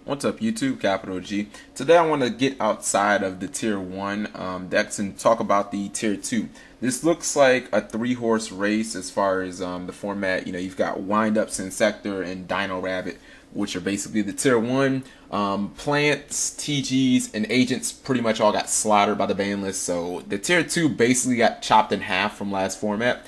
What's up YouTube, Capital G. Today I want to get outside of the tier 1 decks and talk about the tier 2. This looks like a 3-horse race as far as the format. You know, you've got Windups, Insector, and Dino Rabbit, which are basically the tier 1. Plants, TGs, and Agents pretty much all got slaughtered by the ban list, so the tier 2 basically got chopped in half from last format.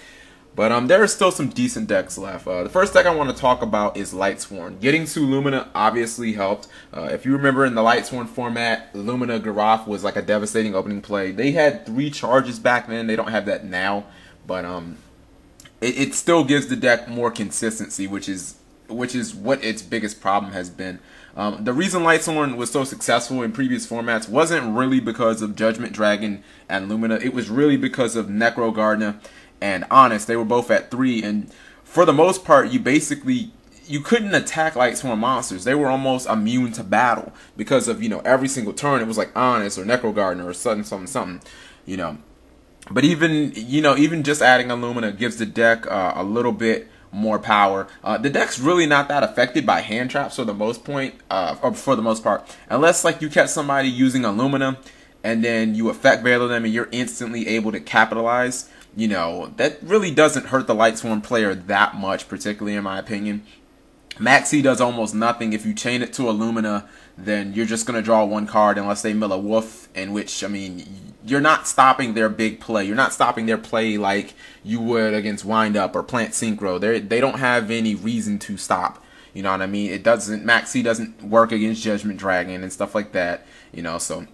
But there are still some decent decks left. The first deck I want to talk about is Lightsworn. Getting to Lumina obviously helped. If you remember in the Lightsworn format, Lumina Garroth was like a devastating opening play. They had 3 charges back then. They don't have that now. But it still gives the deck more consistency, which is what its biggest problem has been. The reason Lightsworn was so successful in previous formats wasn't really because of Judgment Dragon and Lumina. It was really because of Necro Gardener and Honest. They were both at 3, and for the most part, you couldn't attack Lightsworn monsters. They were almost immune to battle because of, you know, every single turn it was like Honest or Necro Gardener or something, you know. But even just adding Illumina gives the deck a little bit more power. The deck's really not that affected by hand traps for the most part, unless like you catch somebody using Illumina and then you effect Veiler them and you're instantly able to capitalize. You know, that really doesn't hurt the Lightsworn player that much, particularly in my opinion. Maxi does almost nothing. If you chain it to Illumina, then you're just going to draw 1 card unless they mill a Wolf, in which, I mean, you're not stopping their big play. You're not stopping their play like you would against Windup or Plant Synchro. They don't have any reason to stop. You know what I mean? Maxi doesn't work against Judgment Dragon and stuff like that, you know, so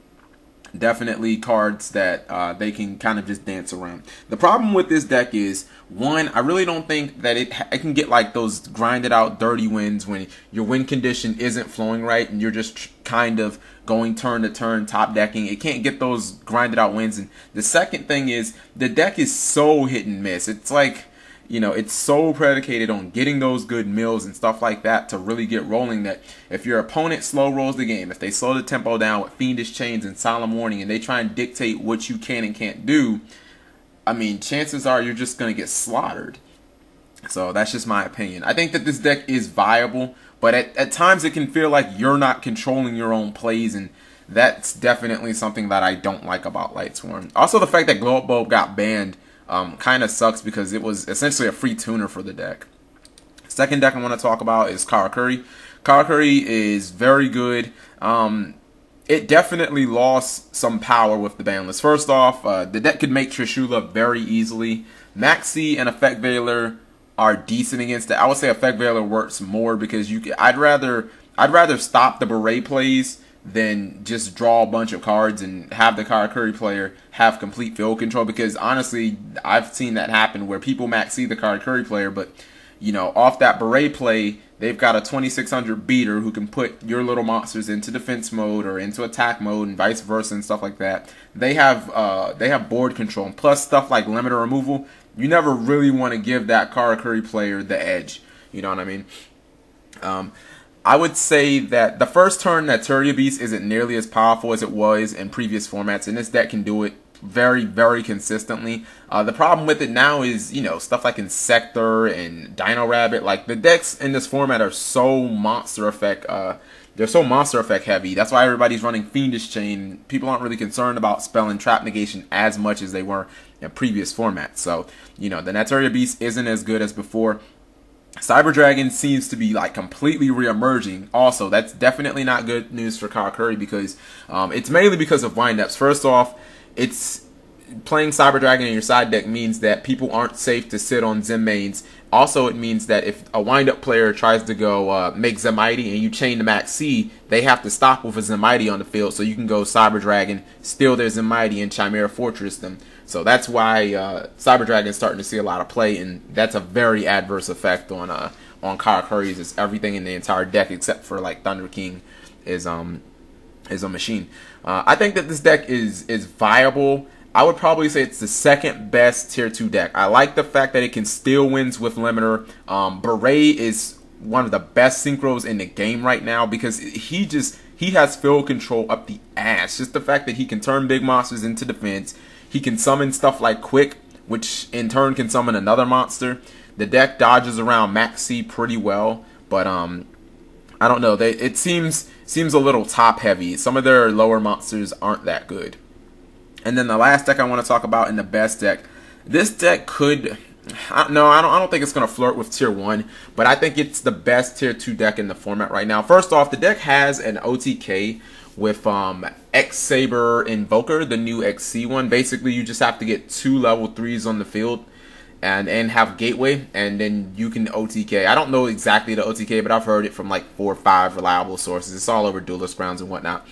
definitely cards that they can kind of just dance around. The problem with this deck is, one, I really don't think that it can get like those grinded out dirty wins when your win condition isn't flowing right and you're just kind of going turn to turn top decking. It can't get those grinded out wins. And the second thing is, the deck is so hit and miss. It's like, you know, it's so predicated on getting those good mills and stuff like that to really get rolling, that if your opponent slow rolls the game, if they slow the tempo down with Fiendish Chains and Solemn Warning, and they try and dictate what you can and can't do, I mean, chances are you're just going to get slaughtered. So that's just my opinion. I think that this deck is viable, but at times it can feel like you're not controlling your own plays, and that's definitely something that I don't like about Lightsworn. Also, the fact that Glow Up Bulb got banned kind of sucks because it was essentially a free tuner for the deck. Second deck I want to talk about is Karakuri. Karakuri is very good. It definitely lost some power with the ban list. First off, the deck could make Trishula very easily. Maxi and Effect Veiler are decent against it. I would say Effect Veiler works more because I'd rather stop the Beret plays than just draw a bunch of cards and have the Karakuri player have complete field control, because honestly, I've seen that happen where people maxi the Karakuri player, but, you know, off that Beret play, they've got a 2600 beater who can put your little monsters into defense mode or into attack mode and vice versa and stuff like that. They have board control, and plus stuff like limiter removal. You never really want to give that Karakuri player the edge. You know what I mean? I would say that the first turn Naturia Beast isn't nearly as powerful as it was in previous formats, and this deck can do it very, very consistently. The problem with it now is, you know, stuff like Insector and Dino Rabbit. Like, the decks in this format are so monster effect. They're so monster effect heavy. That's why everybody's running Fiendish Chain. People aren't really concerned about spell and trap negation as much as they were in previous formats. So, you know, the Naturia Beast isn't as good as before. Cyber Dragon seems to be like completely re-emerging. Also, that's definitely not good news for Karakuri because it's mainly because of windups. First off, it's playing Cyber Dragon in your side deck means that people aren't safe to sit on Zim mains. Also, it means that if a windup player tries to go make Zemite and you chain the Max C, they have to stop with a Zemite on the field, so you can go Cyber Dragon, steal their Zemite, and Chimera Fortress them. So that's why Cyber Dragon is starting to see a lot of play, and that's a very adverse effect on Karakuri's. It's everything in the entire deck except for like Thunder King is a machine. I think that this deck is viable. I would probably say it's the second best tier 2 deck. I like the fact that it can steal wins with limiter. Beret is one of the best synchros in the game right now because he has field control up the ass. Just the fact that he can turn big monsters into defense. He can summon stuff like Quick, which in turn can summon another monster. The deck dodges around Maxi pretty well, but I don't know. It seems a little top heavy. Some of their lower monsters aren't that good. And then the last deck I want to talk about, and the best deck. This deck could, no, I don't think it's gonna flirt with tier 1, but I think it's the best tier 2 deck in the format right now. First off, the deck has an OTK with X-Saber Invoker, the new XC one. Basically, you just have to get 2 level 3s on the field and have Gateway, and then you can OTK. I don't know exactly the OTK, but I've heard it from like 4 or 5 reliable sources. It's all over Duelist Grounds and whatnot.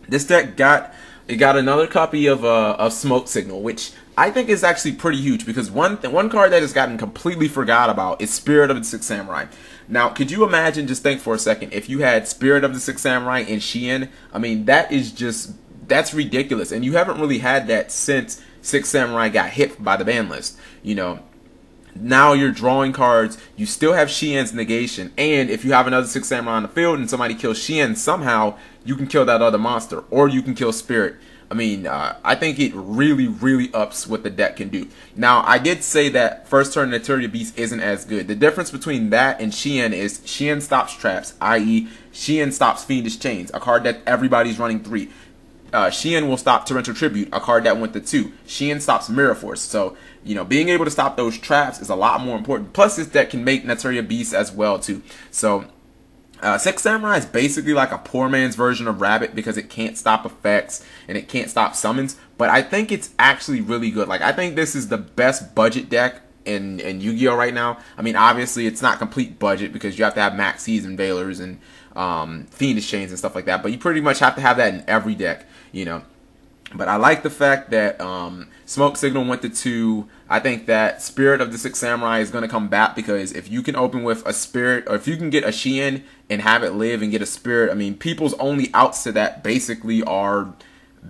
This deck got another copy of Smoke Signal, which I think is actually pretty huge, because one card that has gotten completely forgot about is Spirit of the Six Samurai. Now, could you imagine, just think for a second, if you had Spirit of the Six Samurai in Shien? I mean, that's ridiculous, and you haven't really had that since Six Samurai got hit by the ban list. You know, now you're drawing cards, you still have Shien's negation, and if you have another Six Samurai on the field and somebody kills Shien, somehow you can kill that other monster, or you can kill Spirit. I mean, I think it really ups what the deck can do. Now, I did say that first turn Naturia Beast isn't as good. The difference between that and Shien is Shien stops traps, i.e. Shien stops Fiendish Chains, a card that everybody's running 3. Shien will stop Torrential Tribute, a card that went to 2. Shien stops Mirror Force. So, you know, being able to stop those traps is a lot more important. Plus, this deck can make Naturia Beast as well, too. So, Six Samurai is basically like a poor man's version of Rabbit, because it can't stop effects and it can't stop summons. But I think it's actually really good. Like, I think this is the best budget deck in Yu-Gi-Oh right now. I mean, obviously it's not complete budget, because you have to have Max Seas and Veilers and Fiendish Chains and stuff like that. But you pretty much have to have that in every deck, you know. But I like the fact that Smoke Signal went to 2. I think that Spirit of the Six Samurai is going to come back, because if you can open with a Spirit, or if you can get a Shien and have it live and get a Spirit, I mean, people's only outs to that basically are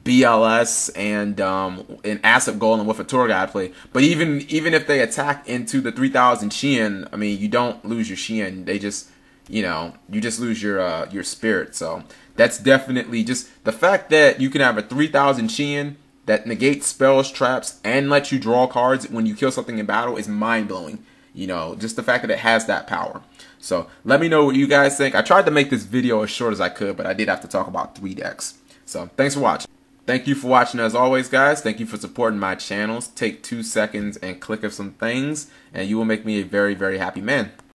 BLS and an Asset Golem with a Tour Guide play. But even if they attack into the 3000 Shien, I mean, you don't lose your Shien. They just, you know, you just lose your Spirit. So that's definitely just the fact that you can have a 3000 Shien that negates spells, traps, and lets you draw cards when you kill something in battle is mind-blowing. You know, just the fact that it has that power. So let me know what you guys think. I tried to make this video as short as I could, but I did have to talk about 3 decks. So thanks for watching. Thank you for watching as always, guys. Thank you for supporting my channels. Take 2 seconds and click of some things, and you will make me a very happy man.